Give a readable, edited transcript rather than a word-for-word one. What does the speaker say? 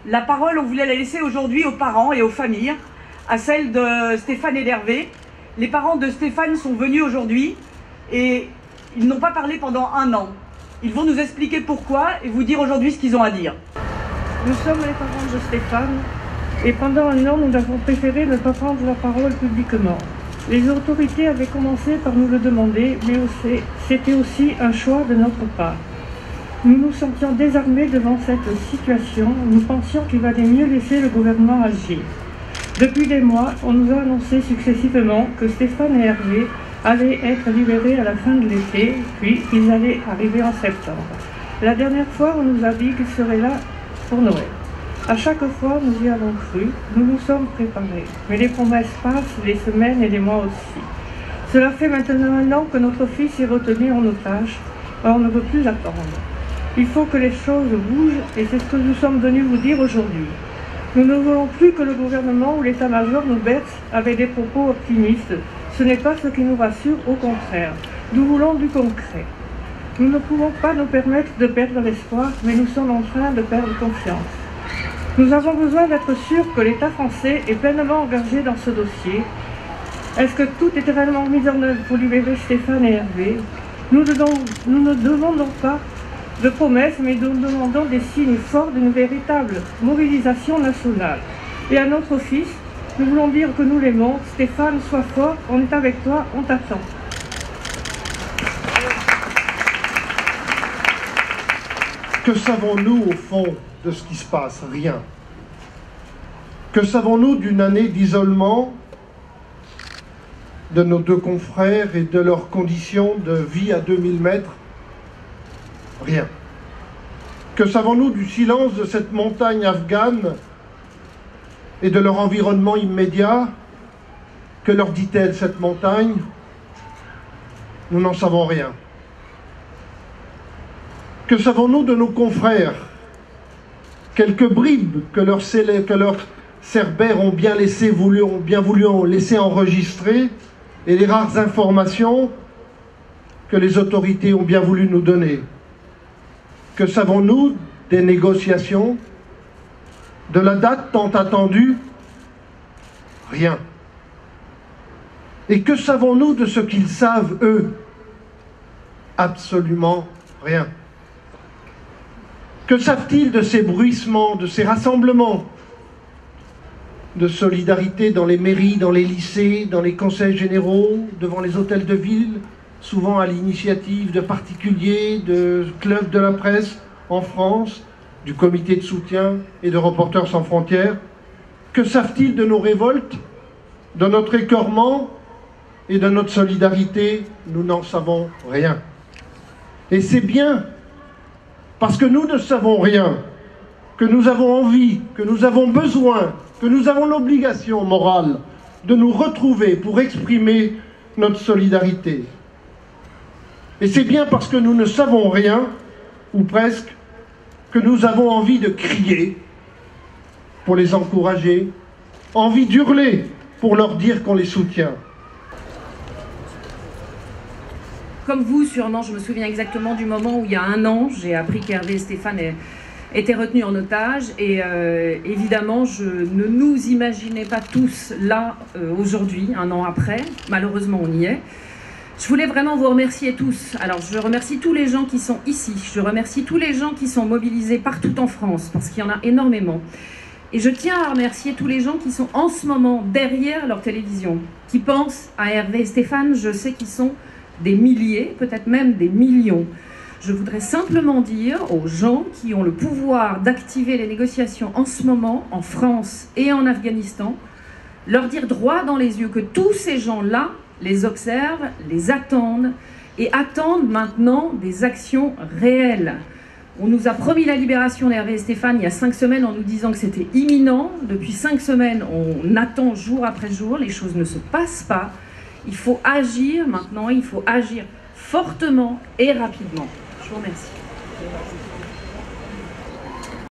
La parole, on voulait la laisser aujourd'hui aux parents et aux familles, à celle de Stéphane et d'Hervé. Les parents de Stéphane sont venus aujourd'hui et ils n'ont pas parlé pendant 1 an. Ils vont nous expliquer pourquoi et vous dire aujourd'hui ce qu'ils ont à dire. Nous sommes les parents de Stéphane et pendant 1 an, nous avons préféré ne pas prendre la parole publiquement. Les autorités avaient commencé par nous le demander, mais c'était aussi un choix de notre part. Nous nous sentions désarmés devant cette situation. Nous pensions qu'il valait mieux laisser le gouvernement agir. Depuis des mois, on nous a annoncé successivement que Stéphane et Hervé allaient être libérés à la fin de l'été, puis ils allaient arriver en septembre. La dernière fois, on nous a dit qu'ils seraient là pour Noël. À chaque fois, nous y avons cru, nous nous sommes préparés. Mais les promesses passent, les semaines et les mois aussi. Cela fait maintenant 1 an que notre fils est retenu en otage. Or, on ne veut plus attendre. Il faut que les choses bougent et c'est ce que nous sommes venus vous dire aujourd'hui. Nous ne voulons plus que le gouvernement ou l'état-major nous berce avec des propos optimistes. Ce n'est pas ce qui nous rassure, au contraire. Nous voulons du concret. Nous ne pouvons pas nous permettre de perdre l'espoir, mais nous sommes en train de perdre confiance. Nous avons besoin d'être sûrs que l'État français est pleinement engagé dans ce dossier. Est-ce que tout est réellement mis en œuvre pour libérer Stéphane et Hervé? Nous ne demandons pas de promesses, mais nous demandons des signes forts d'une véritable mobilisation nationale. Et à notre fils, nous voulons dire que nous l'aimons. Stéphane, sois fort, on est avec toi, on t'attend. Que savons-nous au fond de ce qui se passe? Rien. Que savons-nous d'une année d'isolement de nos 2 confrères et de leurs conditions de vie à 2000 mètres? Rien. Que savons-nous du silence de cette montagne afghane et de leur environnement immédiat? Que leur dit-elle cette montagne? Nous n'en savons rien. Que savons-nous de nos confrères? Quelques bribes que leurs cerbères ont bien voulu laisser enregistrer et les rares informations que les autorités ont bien voulu nous donner. Que savons-nous des négociations, de la date tant attendue? Rien. Et que savons-nous de ce qu'ils savent, eux? Absolument rien. Que savent-ils de ces bruissements, de ces rassemblements de solidarité dans les mairies, dans les lycées, dans les conseils généraux, devant les hôtels de ville, souvent à l'initiative de particuliers, de clubs de la presse en France, du comité de soutien et de Reporters sans frontières? Que savent-ils de nos révoltes, de notre écœurement et de notre solidarité? Nous n'en savons rien. Et c'est bien parce que nous ne savons rien, que nous avons envie, que nous avons besoin, que nous avons l'obligation morale de nous retrouver pour exprimer notre solidarité. Et c'est bien parce que nous ne savons rien, ou presque, que nous avons envie de crier pour les encourager, envie d'hurler pour leur dire qu'on les soutient. Comme vous, sûrement, je me souviens exactement du moment où, il y a 1 an, j'ai appris qu'Hervé et Stéphane étaient retenus en otage. Et évidemment, je ne nous imaginais pas tous là, aujourd'hui, 1 an après. Malheureusement, on y est. Je voulais vraiment vous remercier tous. Alors, je remercie tous les gens qui sont ici. Je remercie tous les gens qui sont mobilisés partout en France, parce qu'il y en a énormément. Et je tiens à remercier tous les gens qui sont en ce moment derrière leur télévision, qui pensent à Hervé et Stéphane. Je sais qu'ils sont des milliers, peut-être même des millions. Je voudrais simplement dire aux gens qui ont le pouvoir d'activer les négociations en ce moment, en France et en Afghanistan, leur dire droit dans les yeux que tous ces gens-là les observent, les attendent et attendent maintenant des actions réelles. On nous a promis la libération d'Hervé et Stéphane il y a 5 semaines en nous disant que c'était imminent. Depuis 5 semaines, on attend jour après jour, les choses ne se passent pas. Il faut agir maintenant, il faut agir fortement et rapidement. Je vous remercie.